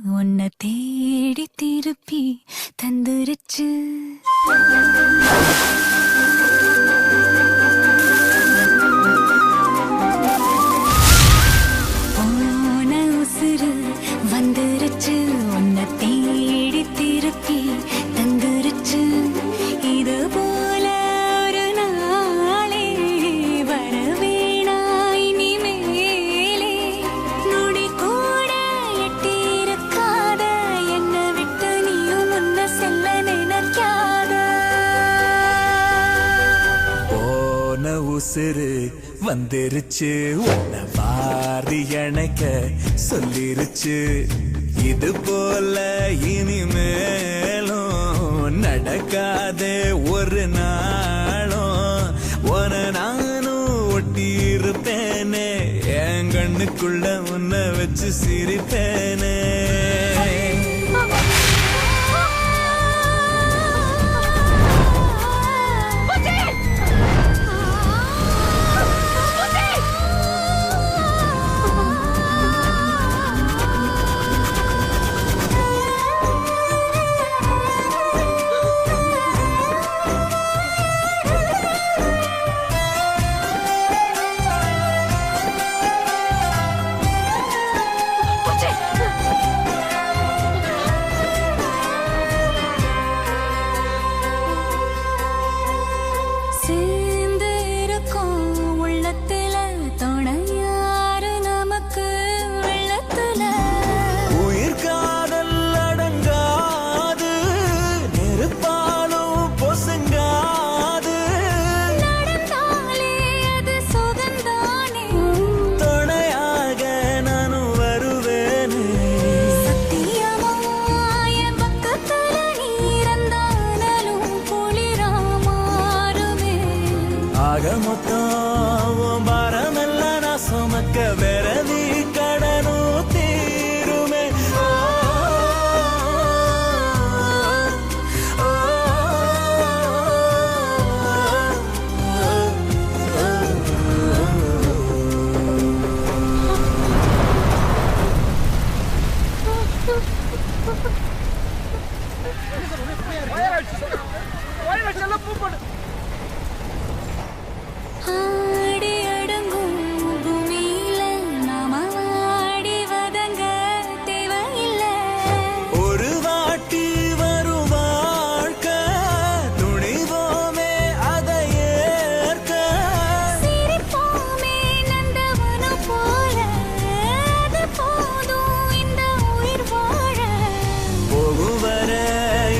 உன்னை தேடி திருப்பி தந்துருச்சு. போன உசுறு வந்துருச்சு, உன்னை தேடி திருப்பி தந்துருச்சு. இது போல ஒரு நாளே வரவேணா இனிமேலே. நொடி கூட எட்டியிருக்காத என்னை விட்டு நீயும் முன்ன செல்ல நினைக்காத. போன உசுறு வந்துருச்சு, உன்னை வாரி அணைக்க சொல்லிருச்சு. இது போல இனிமேலும் நடக்காதே ஒரு நாளும். உன நானும் ஒட்டி இருப்பேனே, என் கண்ணுக்குள்ள உன்னை வச்சு சிரிப்பேனே. மொத்தம் பாரமெல்லாம் நான் சுமக்க விரவி கடனும் தீருமே. ஆடி அடங்கும் பூமியில நாம ஆடி வதங்க தேவையில்லை. ஒரு வாட்டி வரும் வாழ்க்கை துணிவோமே அதை ஏற்க. சிரிப்போமே நந்தவனம் போல, அது போதும் இந்த உயிர் வாழ. போகும் வர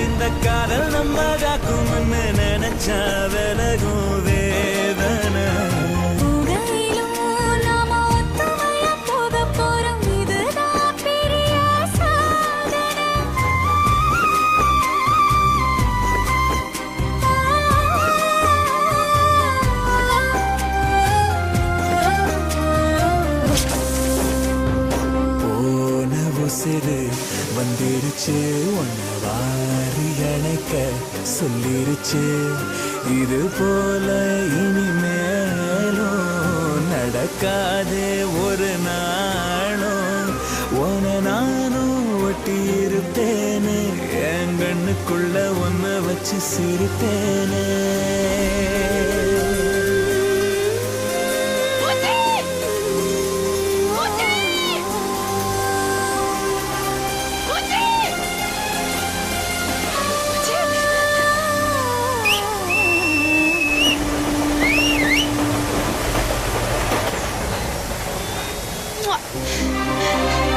இந்த காதல் நம்ம காக்கும்னு நினைச்சா விலகும் வேதனை. புகையிலும் நாம ஒத்துமையா போக போறோம், இதுதான் பெரிய சாதனை. போன உசுறு வந்துருச்சு, உன்னை வாரி அணைக்க சொல்லிருச்சு. இது போல இனிமேலும் நடக்காதே ஒரு நாளும். உன நானும் ஒட்டி இருப்பேனே, என் கண்ணுக்குள்ள ஒன்ன வச்சு சிரிப்பேனே. Mwah.